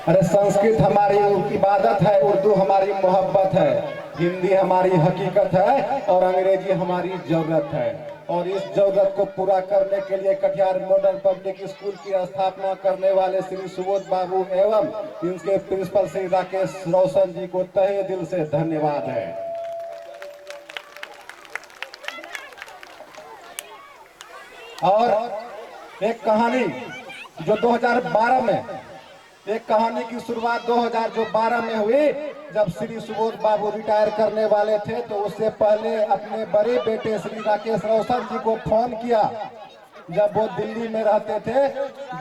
अरे संस्कृत हमारी इबादत है, उर्दू हमारी मोहब्बत है, हिंदी हमारी हकीकत है और अंग्रेजी हमारी जरूरत है। और इस जरूरत को पूरा करने के लिए कटिहार मॉडर्न पब्लिक स्कूल की स्थापना करने वाले श्री सुबोध बाबू एवं इनके प्रिंसिपल श्री राकेश रोशन जी को तहे दिल से धन्यवाद है। और एक कहानी जो 2012 में, एक कहानी की शुरुआत 2012 में हुई, जब श्री सुबोध बाबू रिटायर करने वाले थे तो उससे पहले अपने बड़े बेटे श्री राकेश रोशन जी को फोन किया। जब वो दिल्ली में रहते थे,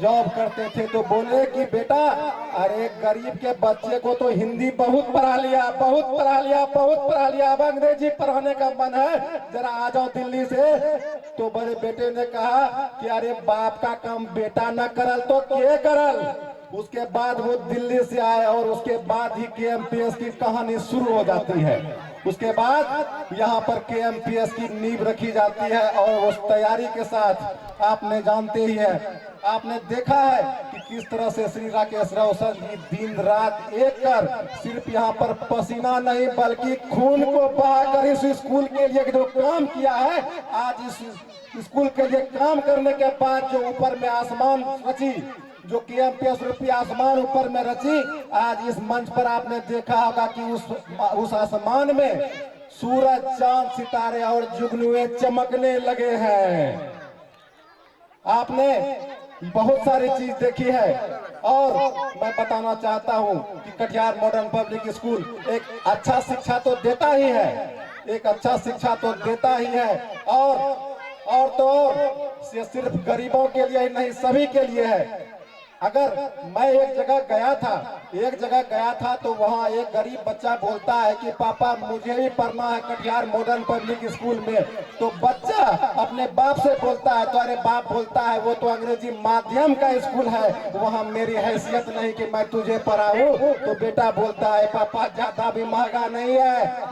जॉब करते थे, तो बोले कि बेटा, अरे गरीब के बच्चे को तो हिंदी बहुत पढ़ा लिया, बहुत पढ़ा लिया, बहुत पढ़ा लिया, अब अंग्रेजी पढ़ाने का मन है, जरा आ जाओ दिल्ली से। तो बड़े बेटे ने कहा कि अरे बाप का काम बेटा न करल तो के करल। उसके बाद वो दिल्ली से आए और उसके बाद ही केएमपीएस की कहानी शुरू हो जाती है। उसके बाद यहाँ पर केएमपीएस की नींव रखी जाती है और उस तैयारी के साथ आपने जानते ही है, आपने देखा है कि किस तरह से श्री राकेश रोशन जी दिन रात एक कर सिर्फ यहाँ पर पसीना नहीं बल्कि खून को बहाकर इस स्कूल के लिए जो काम किया है, आज इस स्कूल के लिए काम करने के बाद जो ऊपर में आसमान रची, जो केएमपीएस रूपी आसमान ऊपर में रची, आज इस मंच पर आपने देखा होगा कि उस आसमान में सूरज, चांद, सितारे और जुगनुए चमकने लगे हैं। आपने बहुत सारी चीज देखी है और मैं बताना चाहता हूं कि कटिहार मॉडर्न पब्लिक स्कूल एक अच्छा शिक्षा तो देता ही है, एक अच्छा शिक्षा तो देता ही है और तो ये सिर्फ गरीबों के लिए ही नहीं, सभी के लिए है। अगर मैं एक जगह गया था तो वहाँ एक गरीब बच्चा बोलता है कि पापा मुझे भी पढ़ना है कटिहार मॉडर्न पब्लिक स्कूल में, तो बच्चा अपने बाप से बोलता है, तो अरे बाप बोलता है वो तो अंग्रेजी माध्यम का स्कूल है, वहाँ मेरी हैसियत नहीं कि मैं तुझे पढ़ाऊं। तो बेटा बोलता है पापा ज्यादा भी महंगा नहीं है,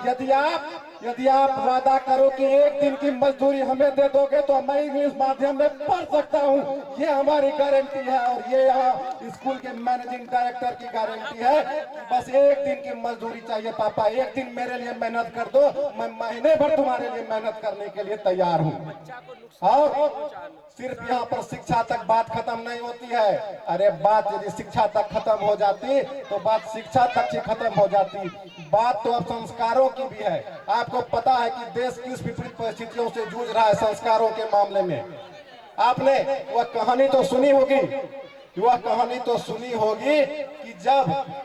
यदि आप वादा करो कि एक दिन की मजदूरी हमें दे दोगे तो मैं इंग्लिश माध्यम में पढ़ सकता हूँ, ये हमारी गारंटी है। और ये यहाँ स्कूल के मैनेजिंग डायरेक्टर की गारंटी है, बस एक दिन की मजदूरी चाहिए पापा, एक दिन मेरे लिए मेहनत कर दो, मैं महीने भर तुम्हारे लिए मेहनत करने के लिए तैयार हूँ। और सिर्फ यहाँ पर शिक्षा तक बात खत्म नहीं होती है, अरे बात यदि शिक्षा तक खत्म हो जाती तो बात शिक्षा तक ही खत्म हो जाती, बात तो अब संस्कारों की भी है। आपको पता है कि देश किस विपरीत परिस्थितियों से जूझ रहा है संस्कारों के मामले में। आपने वह कहानी तो सुनी होगी, कि जब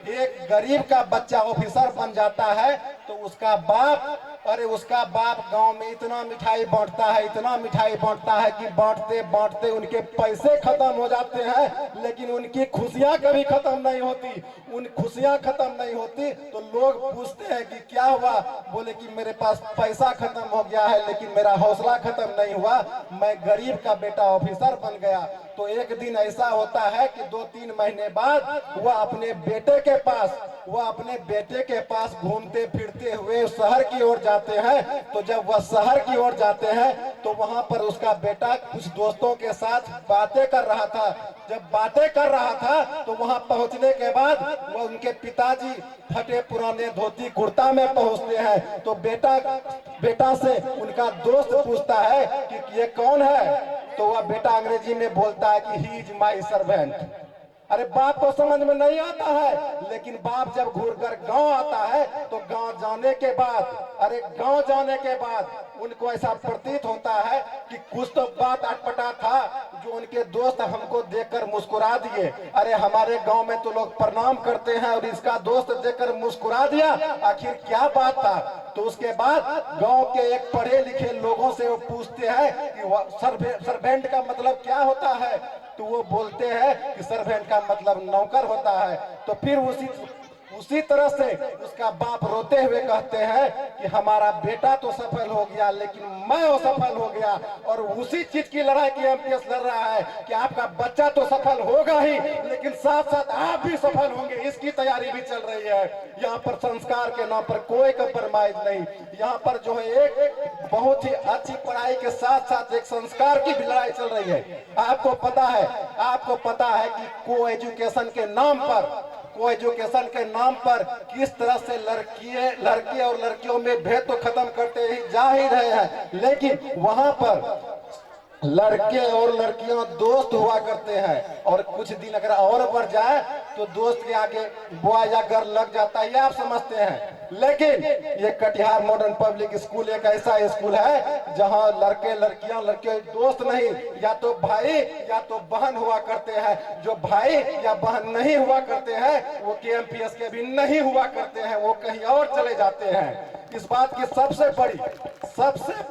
एक गरीब का बच्चा ऑफिसर बन जाता है तो उसका बाप गांव में इतना मिठाई बांटता है कि बांटते बांटते उनके पैसे खत्म हो जाते हैं, लेकिन उनकी खुशियां कभी खत्म नहीं होती। तो लोग पूछते हैं कि क्या हुआ, बोले कि मेरे पास पैसा खत्म हो गया है लेकिन मेरा हौसला खत्म नहीं हुआ, मैं गरीब का बेटा ऑफिसर बन गया। तो एक दिन ऐसा होता है कि 2-3 महीने बाद वह अपने बेटे के पास घूमते फिरते हुए शहर की ओर जाते हैं। तो जब वह शहर की ओर जाते हैं तो वहां पर उसका बेटा कुछ दोस्तों के साथ बातें कर रहा था। जब बातें कर रहा था तो वहां पहुंचने के बाद वह उनके पिताजी फटे पुराने धोती कुर्ता में पहुंचते हैं। तो बेटा से उनका दोस्त पूछता है कि ये कौन है, तो वह बेटा अंग्रेजी में बोलता है कि ही इज माई सर्वेंट। अरे बाप को समझ में नहीं आता है, लेकिन बाप जब घूरकर गांव आता है तो गांव जाने के बाद उनको ऐसा प्रतीत होता है कि कुछ तो बात अटपटा था जो उनके दोस्त हमको देखकर मुस्कुरा दिए। अरे हमारे गांव में तो लोग प्रणाम करते हैं और इसका दोस्त देखकर मुस्कुरा दिया, आखिर क्या बात था। तो उसके बाद गांव के एक पढ़े लिखे लोगों से वो पूछते हैं कि सर्वेंट का मतलब क्या होता है, तो वो बोलते हैं कि सर्वेंट का मतलब नौकर होता है। तो फिर उसी तरह से उसका बाप रोते हुए कहते हैं कि हमारा बेटा तो सफल हो गया लेकिन मैं असफल हो गया। और उसी चीज की लड़ाई केएमपीएस लड़ रहा है कि आपका बच्चा तो सफल होगा ही लेकिन साथ साथ आप भी सफल होंगे, इसकी तैयारी भी चल रही है। यहाँ पर संस्कार के नाम पर कोई कंप्रोमाइज नहीं, यहाँ पर जो है एक बहुत ही अच्छी पढ़ाई के साथ साथ एक संस्कार की भी लड़ाई चल रही है। आपको पता है कि को एजुकेशन के नाम पर को एजुकेशन के नाम पर किस तरह से लड़के और लड़कियों में भेद तो खत्म करते ही जा ही रहे हैं, लेकिन वहां पर लड़के और लड़कियां दोस्त हुआ करते हैं, और कुछ दिन अगर और बढ़ जाए तो दोस्त के आगे बॉय या गर्ल लग जाता है, ये आप समझते हैं। लेकिन ये कटिहार मॉडर्न पब्लिक स्कूल एक ऐसा स्कूल है जहां लड़के लड़कियां लड़के दोस्त नहीं, या तो भाई या तो बहन हुआ करते हैं। जो भाई या बहन नहीं हुआ करते हैं वो KMPS के भी नहीं हुआ करते हैं, वो कहीं और चले जाते हैं। इस बात की सबसे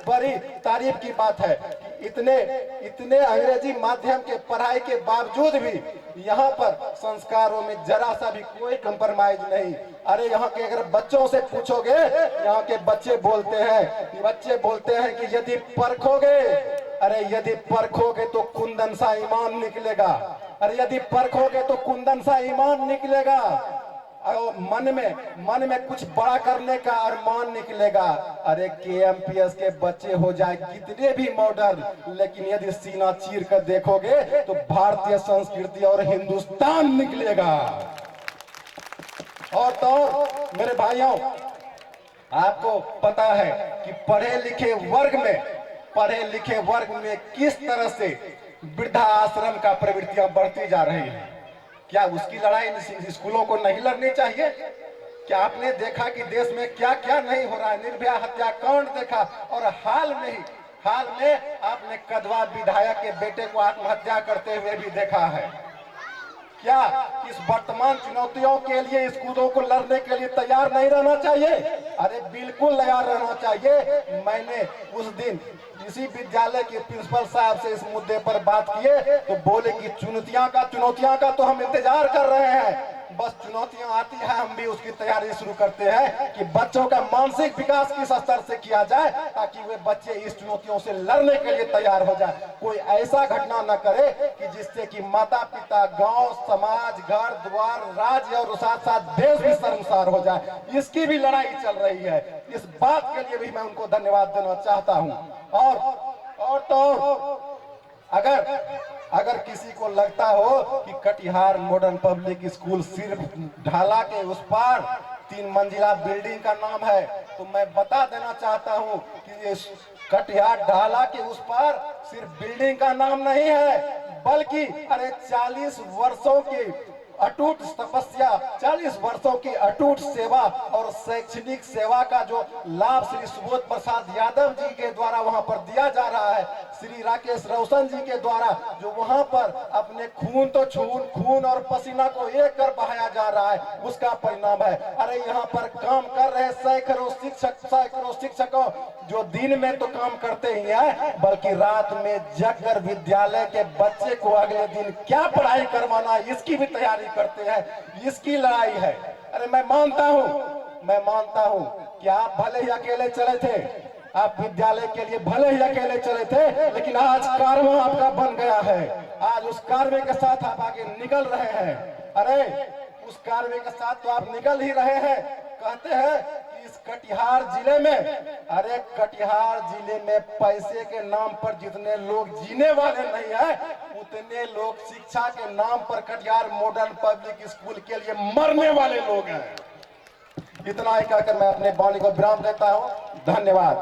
बड़ी तारीफ की बात है कि इतने अंग्रेजी माध्यम के पढ़ाई के बावजूद भी यहाँ पर संस्कारों में जरा सा भी कोई कंप्रोमाइज नहीं। अरे यहाँ के अगर बच्चों से पूछोगे, यहाँ के बच्चे बोलते हैं कि यदि परखोगे तो कुंदन सा ईमान निकलेगा। अरे यदि परखोगे तो कुंदन सा ईमान निकलेगा, और मन में कुछ बड़ा करने का अरमान निकलेगा। अरे KMPS के बच्चे हो जाए कितने भी मॉडर्न, लेकिन यदि सीना चीर कर देखोगे तो भारतीय संस्कृति और हिंदुस्तान निकलेगा। और तो मेरे भाइयों, आपको पता है कि पढ़े लिखे वर्ग में किस तरह से वृद्धा आश्रम का प्रवृत्तियां बढ़ती जा रही है। क्या उसकी लड़ाई स्कूलों को नहीं लड़नी चाहिए? क्या आपने देखा कि देश में क्या क्या नहीं हो रहा है? निर्भया हत्याकांड देखा, और हाल में आपने कदवा विधायक के बेटे को आत्महत्या करते हुए भी देखा है। क्या इस वर्तमान चुनौतियों के लिए स्कूलों को लड़ने के लिए तैयार नहीं रहना चाहिए? अरे बिल्कुल तैयार रहना चाहिए। मैंने उस दिन इसी विद्यालय के प्रिंसिपल साहब से इस मुद्दे पर बात किए तो बोले कि चुनौतियां का तो हम इंतजार कर रहे हैं, बस चुनौतियां आती है हम भी उसकी तैयारी शुरू करते हैं कि बच्चों का मानसिक विकास किस स्तर से किया जाए ताकि वे बच्चे इस चुनौतियों से लड़ने के लिए तैयार हो जाए। कोई ऐसा घटना न करे कि जिससे कि माता पिता, गांव, समाज, घर द्वार, राज्य और साथ साथ देश भी शर्मसार हो जाए। इसकी भी लड़ाई चल रही है। इस बात के लिए भी मैं उनको धन्यवाद देना चाहता हूं। और तो अगर किसी को लगता हो कि कटिहार मॉडर्न पब्लिक स्कूल सिर्फ ढाला के उस पार 3 मंजिला बिल्डिंग का नाम है, तो मैं बता देना चाहता हूं कि ये कटिहार ढाला के उस पार सिर्फ बिल्डिंग का नाम नहीं है, बल्कि अरे 40 वर्षों की अटूट तपस्या, 40 वर्षों की अटूट सेवा और शैक्षणिक सेवा का जो लाभ श्री सुबोध प्रसाद यादव जी के द्वारा वहां पर दिया जा रहा है, श्री राकेश रोशन जी के द्वारा जो वहां पर अपने खून और पसीना को एक कर बहाया जा रहा है, उसका परिणाम है। अरे यहाँ पर काम कर रहे सैकड़ों शिक्षकों जो दिन में तो काम करते ही हैं, बल्कि रात में जगकर विद्यालय के बच्चे को अगले दिन क्या पढ़ाई करवाना है इसकी भी तैयारी करते हैं। इसकी लड़ाई है। अरे मैं मानता हूं कि आप भले ही अकेले चले थे, आप विद्यालय के लिए भले ही अकेले चले थे, लेकिन आज कारवां आपका बन गया है। आज उस कारवे के साथ आप आगे निकल रहे हैं। अरे उस कारवे के साथ तो आप निकल ही रहे हैं। कहते हैं कि इस कटिहार जिले में पैसे के नाम पर जितने लोग जीने वाले नहीं है, उतने लोग शिक्षा के नाम पर कटिहार मॉडर्न पब्लिक स्कूल के लिए मरने वाले लोग हैं। इतना ही कहकर मैं अपने वाणी को विराम देता हूं। धन्यवाद।